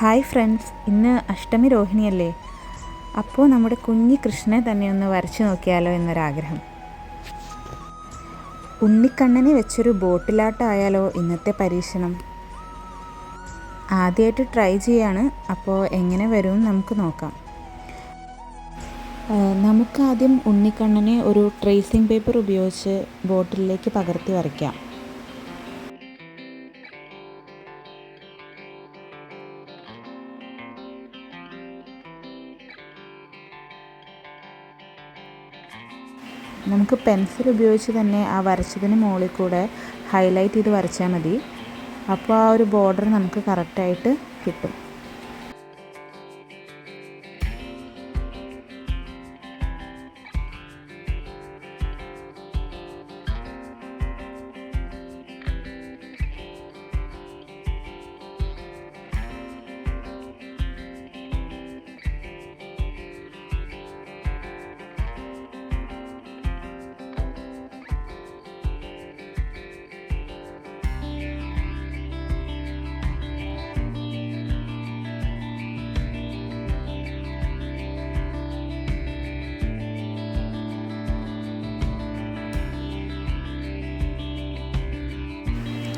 Hi friends, ഇന്ന് അഷ്ടമി രോഹിണിയല്ലേ. അപ്പോൾ നമ്മുടെ കുഞ്ഞി കൃഷ്ണനെ തന്നെ ഒന്ന് വരച്ചു നോക്കിയാലോ എന്നൊരാഗ്രഹം. ഉണ്ണിക്കണ്ണനെ വെച്ചൊരു ബോട്ടിലാട്ടമായാലോ ഇന്നത്തെ പരീക്ഷണം. ആദ്യമായിട്ട് ട്രൈ ചെയ്യാണ്, അപ്പോൾ എങ്ങനെ വരും നമുക്ക് നോക്കാം. നമുക്കാദ്യം ഉണ്ണിക്കണ്ണനെ ഒരു ട്രേസിംഗ് പേപ്പർ ഉപയോഗിച്ച് ബോട്ടിലേക്ക് പകർത്തി വരയ്ക്കാം. നമുക്ക് പെൻസിൽ ഉപയോഗിച്ച് തന്നെ ആ വരച്ചതിന് മുകളിൽ കൂടെ ഹൈലൈറ്റ് ചെയ്ത് വരച്ചാൽ മതി. അപ്പോൾ ആ ഒരു ബോർഡർ നമുക്ക് കറക്റ്റായിട്ട് കിട്ടും.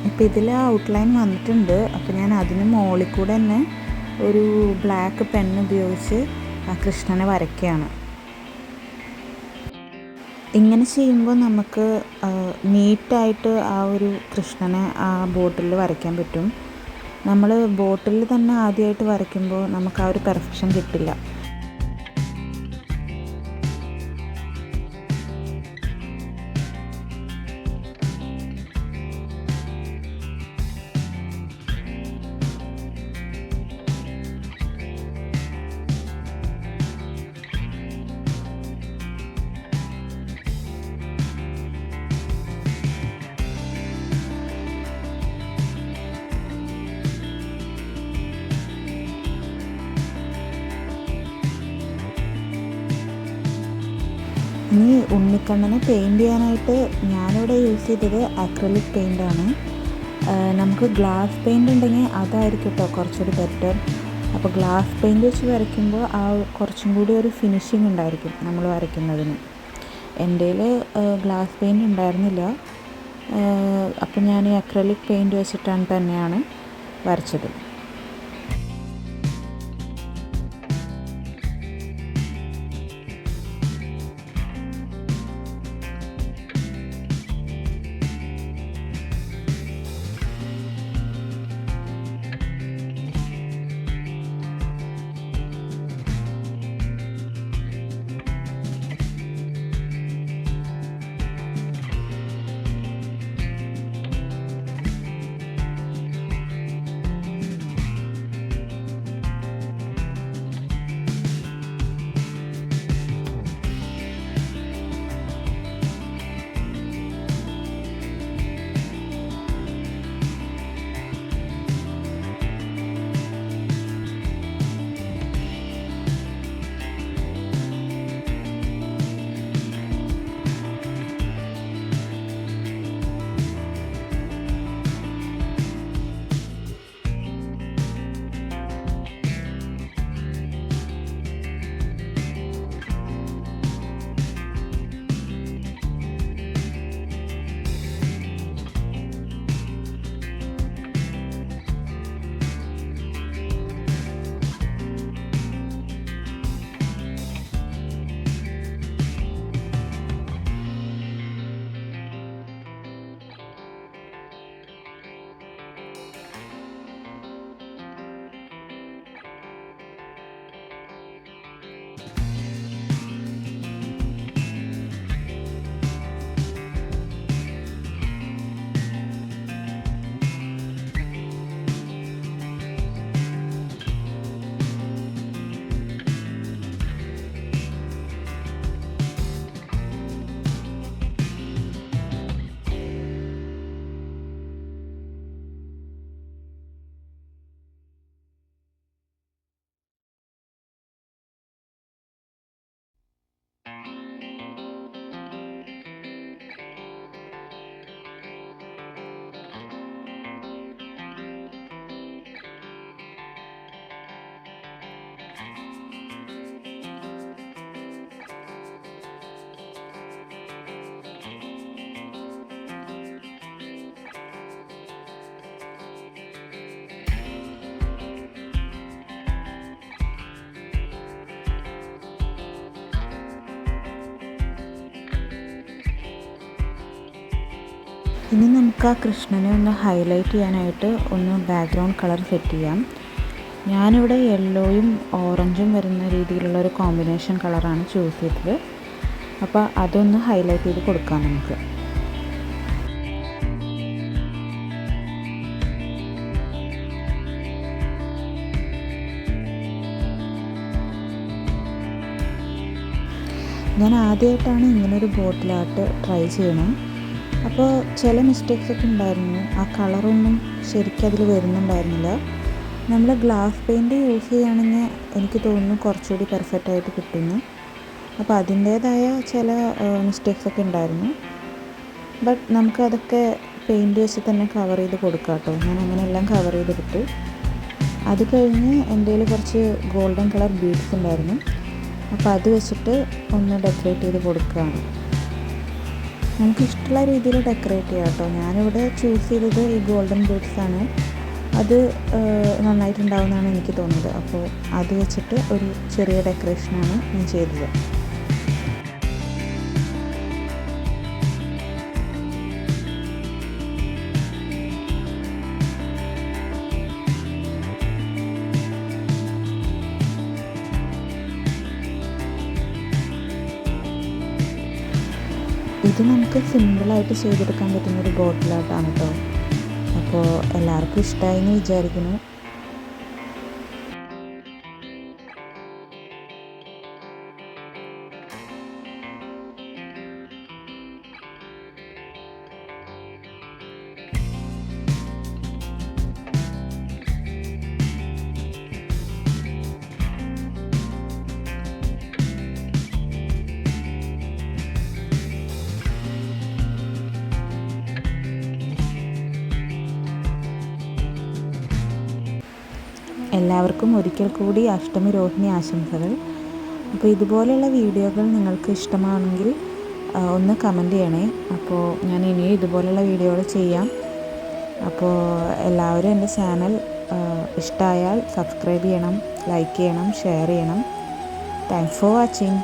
ഇപ്പോൾ ഇതിൽ ഔട്ട്ലൈൻ വന്നിട്ടുണ്ട്. അപ്പോൾ ഞാൻ അതിന് മുകളിൽ കൂടെ തന്നെ ഒരു ബ്ലാക്ക് പെൻ ഉപയോഗിച്ച് ആ കൃഷ്ണനെ വരയ്ക്കുകയാണ്. ഇങ്ങനെ ചെയ്യുമ്പോൾ നമുക്ക് നീറ്റായിട്ട് ആ ഒരു കൃഷ്ണനെ ആ ബോട്ടിൽ വരയ്ക്കാൻ പറ്റും. നമ്മൾ ബോട്ടിൽ തന്നെ ആദ്യമായിട്ട് വരയ്ക്കുമ്പോൾ നമുക്ക് ആ ഒരു പെർഫെക്ഷൻ കിട്ടില്ല. ഇനി ഉണ്ണിക്കണ്ണനെ പെയിൻറ് ചെയ്യാനായിട്ട് ഞാനിവിടെ യൂസ് ചെയ്തത് അക്രിലിക് പെയിൻ്റാണ്. നമുക്ക് ഗ്ലാസ് പെയിൻ്റ് ഉണ്ടെങ്കിൽ അതായിരിക്കും കേട്ടോ കുറച്ചുകൂടി ബെറ്റർ. അപ്പോൾ ഗ്ലാസ് പെയിൻറ് വെച്ച് വരയ്ക്കുമ്പോൾ ആ കുറച്ചും കൂടി ഒരു ഫിനിഷിങ് ഉണ്ടായിരിക്കും നമ്മൾ വരയ്ക്കുന്നതിന്. എൻ്റെ കയ്യിൽ ഗ്ലാസ് പെയിൻ്റ് ഉണ്ടായിരുന്നില്ല. അപ്പോൾ ഞാൻ ഈ അക്രിലിക് പെയിൻറ് വെച്ചിട്ടാണ് തന്നെയാണ് വരച്ചത്. ഇനി നമുക്ക് ആ കൃഷ്ണനെ ഒന്ന് ഹൈലൈറ്റ് ചെയ്യാനായിട്ട് ഒന്ന് ബാക്ക്ഗ്രൗണ്ട് കളർ സെറ്റ് ചെയ്യാം. ഞാനിവിടെ യെല്ലോയും ഓറഞ്ചും വരുന്ന രീതിയിലുള്ള ഒരു കോമ്പിനേഷൻ കളറാണ് ചൂസ് ചെയ്തത്. അപ്പോൾ അതൊന്ന് ഹൈലൈറ്റ് ചെയ്ത് കൊടുക്കാം നമുക്ക്. ഞാൻ ആദ്യമായിട്ടാണ് ഇങ്ങനൊരു ബോട്ടിൽ ആർട്ട് ട്രൈ ചെയ്യണത്. അപ്പോൾ ചില മിസ്റ്റേക്സൊക്കെ ഉണ്ടായിരുന്നു. ആ കളറൊന്നും ശരിക്കും അതിൽ വരുന്നുണ്ടായിരുന്നില്ല. നമ്മൾ ഗ്ലാസ് പെയിൻറ്റ് യൂസ് ചെയ്യുകയാണെങ്കിൽ എനിക്ക് തോന്നുന്നു കുറച്ചുകൂടി പെർഫെക്റ്റായിട്ട് കിട്ടുന്നു. അപ്പോൾ അതിൻ്റേതായ ചില മിസ്റ്റേക്സൊക്കെ ഉണ്ടായിരുന്നു. ബട്ട് നമുക്കതൊക്കെ പെയിൻറ്റ് വെച്ച് തന്നെ കവർ ചെയ്ത് കൊടുക്കാം കേട്ടോ. ഞാൻ അങ്ങനെ എല്ലാം കവർ ചെയ്തെടുത്തു. അത് കഴിഞ്ഞ് എൻ്റെ കയ്യിൽ കുറച്ച് ഗോൾഡൻ കളർ ബീഡ്സ് ഉണ്ടായിരുന്നു. അപ്പോൾ അത് വെച്ചിട്ട് ഒന്ന് ഡെക്കറേറ്റ് ചെയ്ത് കൊടുക്കുകയാണ്. നമുക്ക് ഇഷ്ടമുള്ള രീതിയിൽ ഡെക്കറേറ്റ് ചെയ്യാം കേട്ടോ. ഞാനിവിടെ ചൂസ് ചെയ്തത് ഈ ഗോൾഡൻ ബീഡ്സാണ്. അത് നന്നായിട്ടുണ്ടാവുമെന്നാണ് എനിക്ക് തോന്നുന്നത്. അപ്പോൾ അത് വെച്ചിട്ട് ഒരു ചെറിയ ഡെക്കറേഷനാണ് ഞാൻ ചെയ്തത്. ഇത് നമുക്ക് സിമ്പിളായിട്ട് ചെയ്തെടുക്കാൻ പറ്റുന്നൊരു ബോട്ടിൽ ആർട്ടാണ് കേട്ടോ. അപ്പോൾ എല്ലാവർക്കും ഇഷ്ടമായി എന്ന് വിചാരിക്കുന്നു. എല്ലാവർക്കും ഒരിക്കൽ കൂടി അഷ്ടമി രോഹിണി ആശംസകൾ. അപ്പോൾ ഇതുപോലെയുള്ള വീഡിയോകൾ നിങ്ങൾക്ക് ഇഷ്ടമാണെങ്കിൽ ഒന്ന് കമൻറ്റ് ചെയ്യണേ. അപ്പോൾ ഞാൻ ഇനിയും ഇതുപോലെയുള്ള വീഡിയോകൾ ചെയ്യാം. അപ്പോൾ എല്ലാവരും എൻ്റെ ചാനൽ ഇഷ്ടമായാൽ സബ്സ്ക്രൈബ് ചെയ്യണം, ലൈക്ക് ചെയ്യണം, ഷെയർ ചെയ്യണം. Thanks for watching.